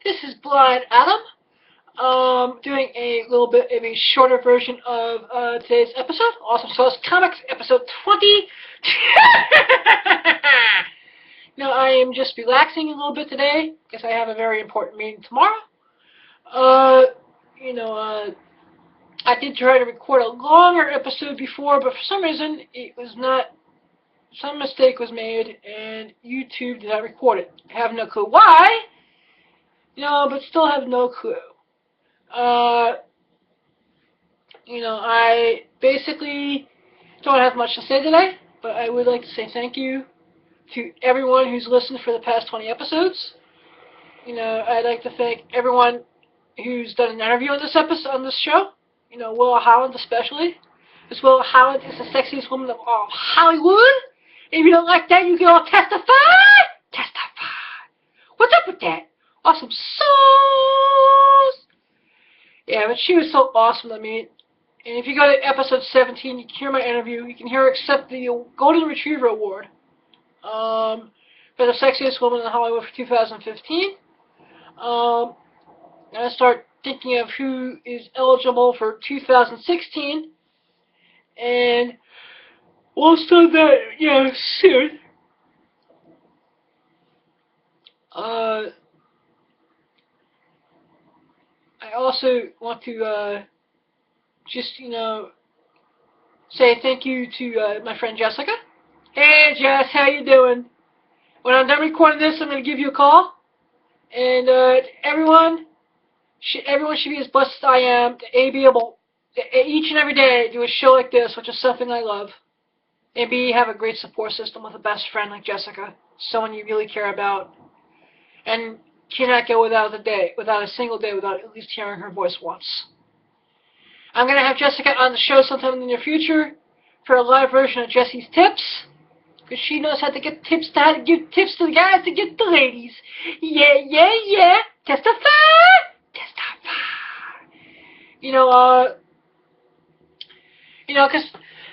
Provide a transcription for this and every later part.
This is Blind Adam, doing a little bit of a shorter version of today's episode, Awesome Sauce Comics, episode 20. Now, I am just relaxing a little bit today, because I have a very important meeting tomorrow. I did try to record a longer episode before, but for some reason, it was not, some mistake was made, and YouTube did not record it. I have no clue why. But still have no clue. I basically don't have much to say today, but I would like to say thank you to everyone who's listened for the past 20 episodes. I'd like to thank everyone who's done an interview on this episode, on this show. Willa Holland especially. Because Willa Holland is the sexiest woman of all Hollywood. And if you don't like that, you can all testify. Testify. What's up with that? Awesome sauce! Yeah, but she was so awesome to me. And if you go to episode 17, you can hear my interview. You can hear her accept the Golden Retriever Award for the sexiest woman in Hollywood for 2015. And I start thinking of who is eligible for 2016. And we'll start that, soon. I also want to say thank you to my friend Jessica. Hey Jess, how you doing? When I'm done recording this, I'm going to give you a call. And everyone should be as blessed as I am to be able to, each and every day, do a show like this, which is something I love. And B, have a great support system with a best friend like Jessica, someone you really care about. And cannot go without a single day without at least hearing her voice once. I'm going to have Jessica on the show sometime in the near future for a live version of Jessie's Tips, because she knows how to give tips to the guys to get the ladies. Yeah. Testify. Because,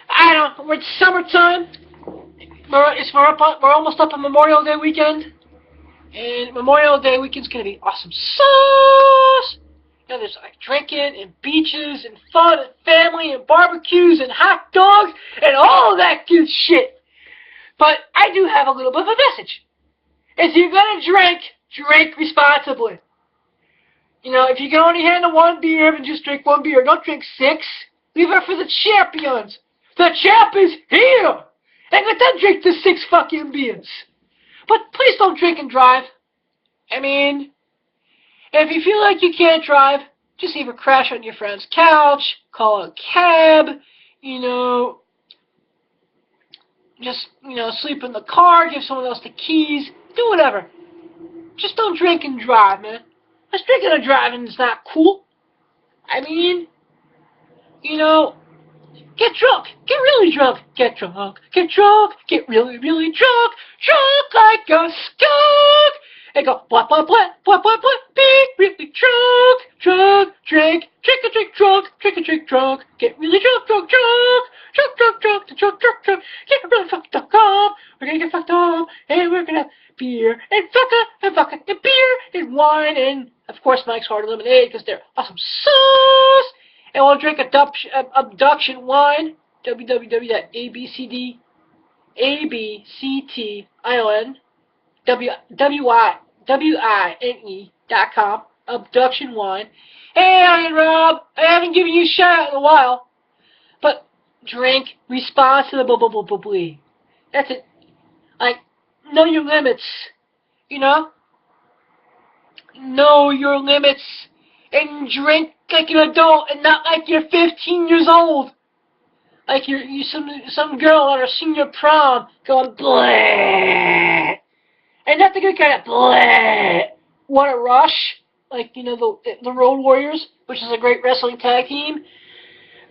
I don't know, it's summertime. We're almost up on Memorial Day weekend. And Memorial Day weekend's going to be awesome sauce. There's like drinking and beaches and fun and family and barbecues and hot dogs and all that good shit. But I do have a little bit of a message. If you're going to drink responsibly. If you can only handle one beer, then just drink one beer. Don't drink 6. Leave it for the champions. The champ is here. And let them drink the 6 fucking beers. But please don't drink and drive. I mean, if you feel like you can't drive, just either crash on your friend's couch, call a cab, just, sleep in the car, give someone else the keys, do whatever. Just don't drink and drive, man. Because drinking and driving is not cool. I mean, get drunk. Get really drunk. Get drunk. Get drunk. Get really, really drunk. Drunk like a skunk. And go, blah, blah, blah, blah, blah, blah. Be really drunk. Drunk. Drink. Drink a drink drunk. Drink a drink drunk. Get really drunk, drunk, drunk. Drunk, drunk, drunk, drunk, drunk, drunk. Get really fucked up. We're going to get fucked up. And we're going to have beer and vodka and beer and wine and, of course, Mike's Hard Lemonade because they're awesome sauce. And we'll drink abduction wine, www.abcdionwine.com, abduction wine. Hey, Rob, I haven't given you a shout out in a while, but drink responsibly. That's it. Like, know your limits, Know your limits. And drink like an adult and not like you're 15 years old. Like you're some girl at her senior prom going bleh. And not the good kind of bleh. What a rush. Like, the Road Warriors, which is a great wrestling tag team.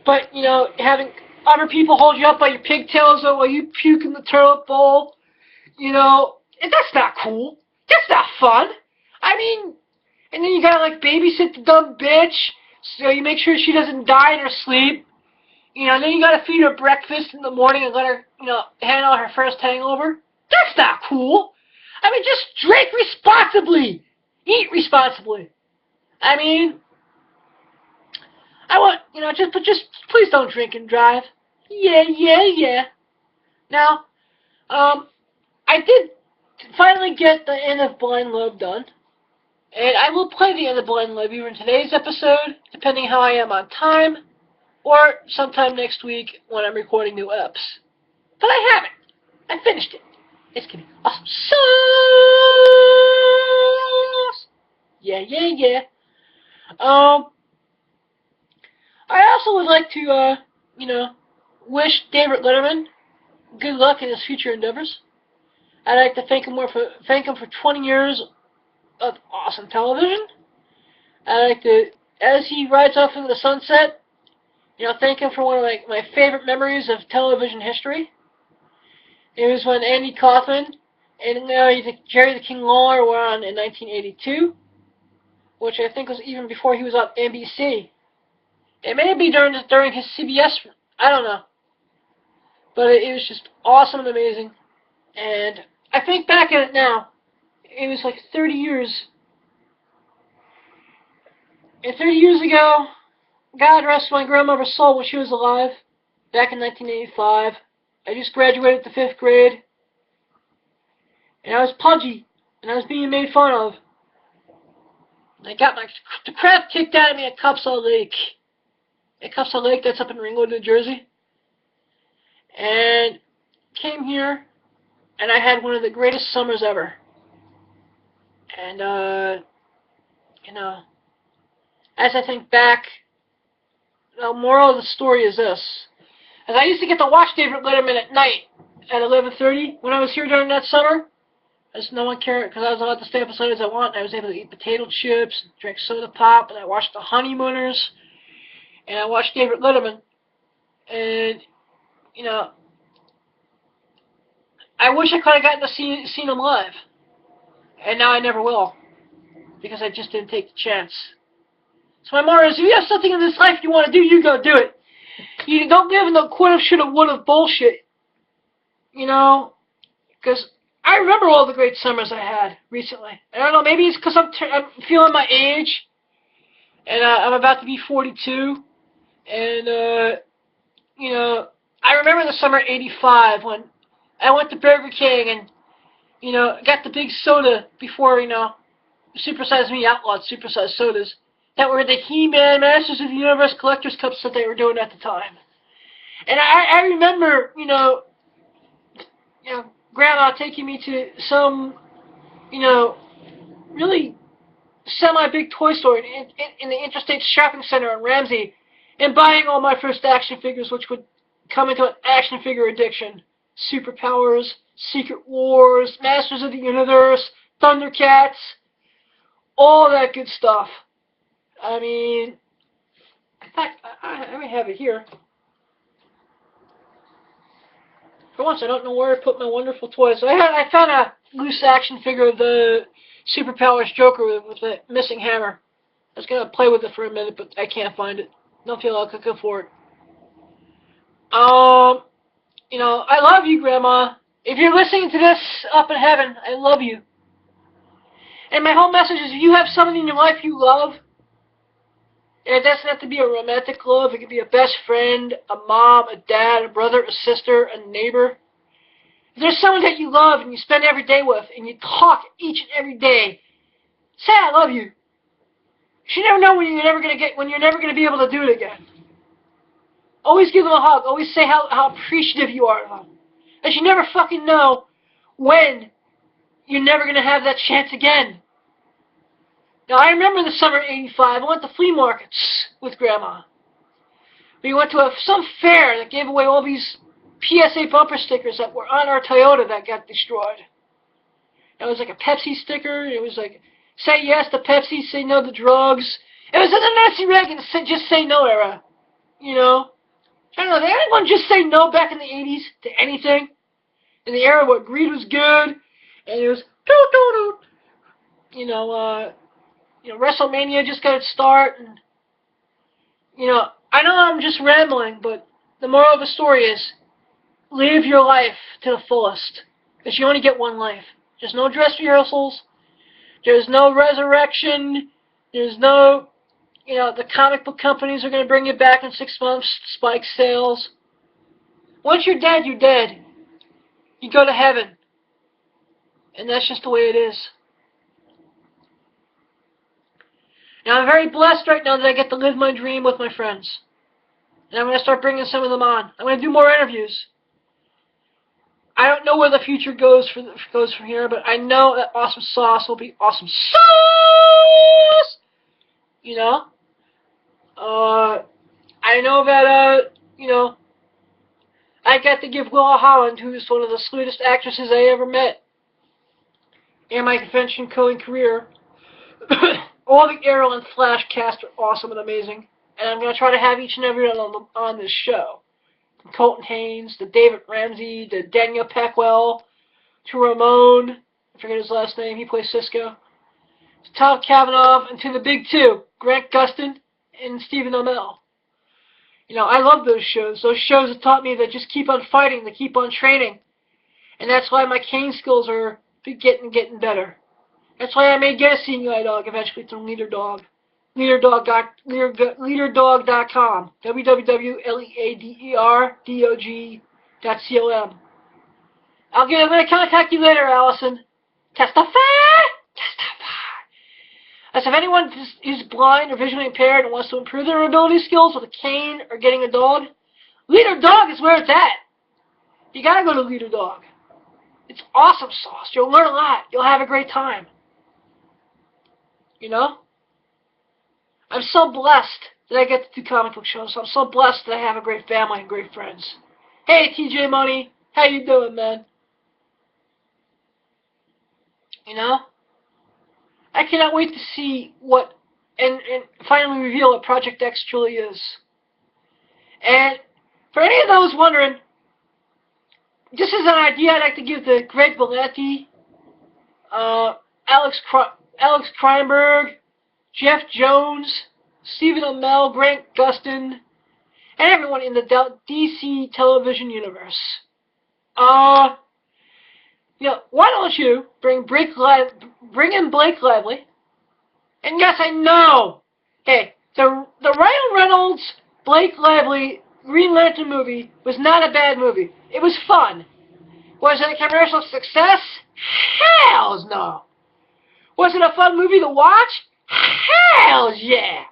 But, having other people hold you up by your pigtails while you puke in the toilet bowl. And that's not cool. That's not fun. I mean, and then you gotta, babysit the dumb bitch, so you make sure she doesn't die in her sleep. Then you gotta feed her breakfast in the morning and let her, handle her first hangover. That's not cool. I mean, just drink responsibly. Eat responsibly. I mean, I want, just please don't drink and drive. Yeah. Now, I did finally get the End of Blind Love done. And I will play the End of Blind Love either in today's episode, depending how I am on time, or sometime next week when I'm recording new eps. But I haven't. I finished it. It's gonna be awesome sauce. Yeah. I also would like to, wish David Letterman good luck in his future endeavors. I'd like to thank him for 20 years of awesome television. I'd like to, as he rides off into the sunset, thank him for one of my favorite memories of television history. It was when Andy Kaufman and Jerry the King Lawler were on in 1982, which I think was even before he was on NBC. It may be during his CBS, I don't know. But it was just awesome and amazing. And I think back at it now, it was like 30 years. And 30 years ago, God rest my grandmother's soul when she was alive, back in 1985. I just graduated the 5th grade. And I was pudgy, and I was being made fun of. And I got the crap kicked out of me at Cupsall Lake. At Cupsall Lake, that's up in Ringwood, New Jersey. And came here, and I had one of the greatest summers ever. And, as I think back, the moral of the story is this. As I used to get to watch David Letterman at night at 11:30 when I was here during that summer, as no one cared, because I was allowed to stay up as late as I want, and I was able to eat potato chips, and drink soda pop, and I watched The Honeymooners, and I watched David Letterman, and, I wish I could have gotten to see him live, and now I never will, because I just didn't take the chance. So my motto is, if you have something in this life you want to do, you go do it. You don't live in the coulda, shoulda, woulda bullshit, because I remember all the great summers I had recently. I don't know, maybe it's because I'm feeling my age, and I'm about to be 42, and, I remember the summer of '85 when I went to Burger King and, got the big soda before, Supersize Me outlawed supersized sodas that were the He-Man Masters of the Universe Collector's Cups that they were doing at the time. And I remember, Grandma taking me to some, really semi-big toy store in the Interstate Shopping Center in Ramsey and buying all my first action figures, which would come into an action figure addiction. Superpowers, Secret Wars, Masters of the Universe, Thundercats, all that good stuff. I mean, in fact, I may have it here. For once, I don't know where I put my wonderful toys. I found a loose action figure of the Superpowers Joker with a missing hammer. I was going to play with it for a minute, but I can't find it. Don't feel like looking for it. I love you, Grandma. If you're listening to this up in heaven, I love you. And my whole message is, if you have someone in your life you love, and it doesn't have to be a romantic love, it could be a best friend, a mom, a dad, a brother, a sister, a neighbor. If there's someone that you love and you spend every day with, and you talk each and every day, say I love you. You never know when you're never gonna be able to do it again. Always give them a hug. Always say how appreciative you are of them. As you never fucking know when you're never gonna have that chance again. Now, I remember the summer of '85. I went to flea markets with Grandma. We went to some fair that gave away all these PSA bumper stickers that were on our Toyota that got destroyed. It was like a Pepsi sticker. It was like, say yes to Pepsi, say no to drugs. It was in the Nancy Reagan just say no era. I don't know, did anyone just say no back in the 80s to anything? In the era where greed was good, and it was WrestleMania just got its start, and I know I'm just rambling, but the moral of the story is, live your life to the fullest, because you only get one life. There's no dress rehearsals, There's no resurrection. There's no, the comic book companies are going to bring you back in 6 months, spike sales. Once you're dead, you're dead. You go to heaven. And that's just the way it is. Now, I'm very blessed right now that I get to live my dream with my friends. And I'm going to start bringing some of them on. I'm going to do more interviews. I don't know where the future goes from here, but I know that Awesome Sauce will be Awesome Sauce! I know that, I got to give Willa Holland, who's one of the sweetest actresses I ever met in my convention-going career. All the Arrow and Flash cast are awesome and amazing. And I'm going to try to have each and every one on this show. From Colton Haynes, to David Ramsey, to Daniel Packwell, to Ramon, I forget his last name, he plays Cisco, to Tom Cavanaugh, and to the big two, Grant Gustin and Stephen Amell. I love those shows. Those shows have taught me to just keep on fighting, to keep on training. And that's why my cane skills are getting better. That's why I may get a seeing eye dog eventually through Leader Dog. Leaderdog.com. www.leaderdog.com. I'm going to contact you later, Allison. Testify! As if anyone is blind or visually impaired and wants to improve their ability skills with a cane or getting a dog, Leader Dog is where it's at. You gotta go to Leader Dog. It's awesome sauce. You'll learn a lot. You'll have a great time. I'm so blessed that I get to do comic book shows. I'm so blessed that I have a great family and great friends. Hey, TJ Money. How you doing, man? I cannot wait to see what, and finally reveal what Project X truly is. And for any of those wondering, this is an idea I'd like to give to Greg Valenti, Alex Kreinberg, Jeff Jones, Stephen Amell, Grant Gustin, and everyone in the DC television universe. Why don't you bring in Blake Lively? And yes, I know. Hey, the Ryan Reynolds, Blake Lively Green Lantern movie was not a bad movie. It was fun. Was it a commercial success? Hells no. Was it a fun movie to watch? Hells yeah.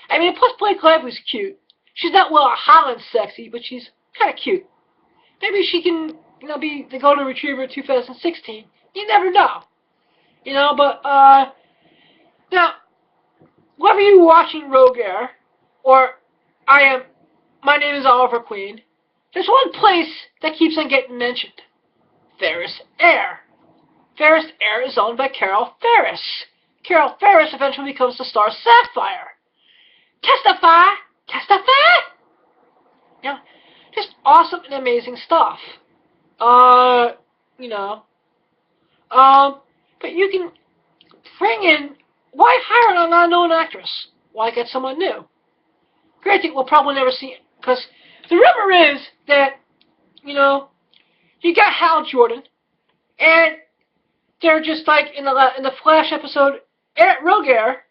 I mean, plus Blake Lively's cute. She's not Willa Holland sexy, but she's kind of cute. Maybe she can, be the Golden Retriever of 2016. You never know. But, now, whether you're watching Rogue Air, or my name is Oliver Queen, there's one place that keeps on getting mentioned. Ferris Air. Ferris Air is owned by Carol Ferris. Carol Ferris eventually becomes the star Sapphire. Testify! Testify! Just awesome and amazing stuff. But you can bring in, why hire an unknown actress? Why get someone new? Granted, we'll probably never see it, because the rumor is that, you got Hal Jordan, and they're just like in the Flash episode, Rogue Air,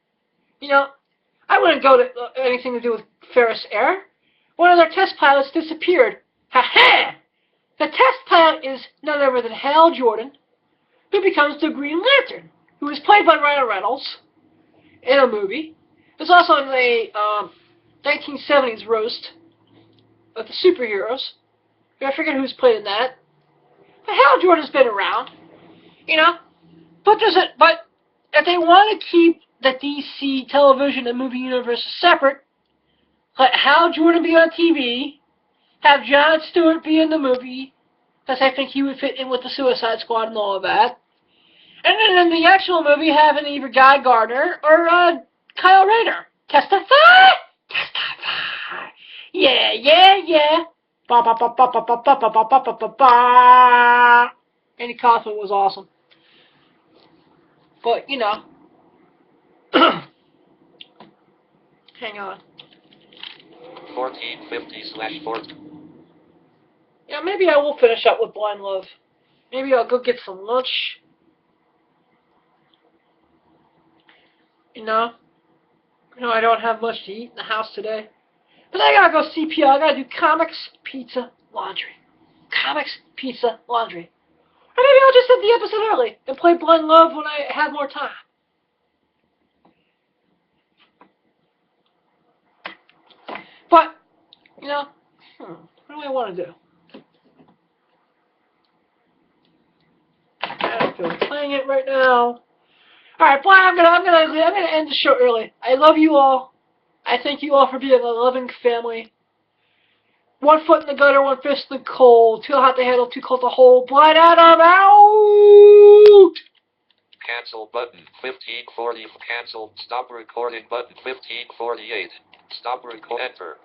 I wouldn't go to anything to do with Ferris Air. One of their test pilots disappeared. Ha-ha! The test pilot is none other than Hal Jordan, who becomes the Green Lantern, who is played by Ryan Reynolds in a movie. There's also in the 1970s roast of the superheroes. I forget who's played in that. But Hal Jordan's been around, But if they want to keep the DC television and movie universe separate, let Hal Jordan be on TV, have Jon Stewart be in the movie, because I think he would fit in with the Suicide Squad and all of that. And then in the actual movie, having either Guy Gardner or Kyle Rayner. Testify! Testify! Yeah, yeah, yeah. Ba ba ba ba ba ba ba ba ba ba ba ba. Andy Kaufman was awesome. But, hang on. 1450/4. Yeah, maybe I will finish up with Blind Love. Maybe I'll go get some lunch. You know, I don't have much to eat in the house today. But I gotta go CPR. I gotta do comics, pizza, laundry. Comics, pizza, laundry. Or maybe I'll just end the episode early and play Blind Love when I have more time. But, what do I want to do? I don't feel like playing it right now. Alright, boy, I'm gonna end the show early. I love you all. I thank you all for being a loving family. 1 foot in the gutter, 1 fist in the cold. Too hot to handle, too cold to hold. Blind Adam out! Cancel button 1540. Cancel. Stop recording button 1548. Stop record. Enter.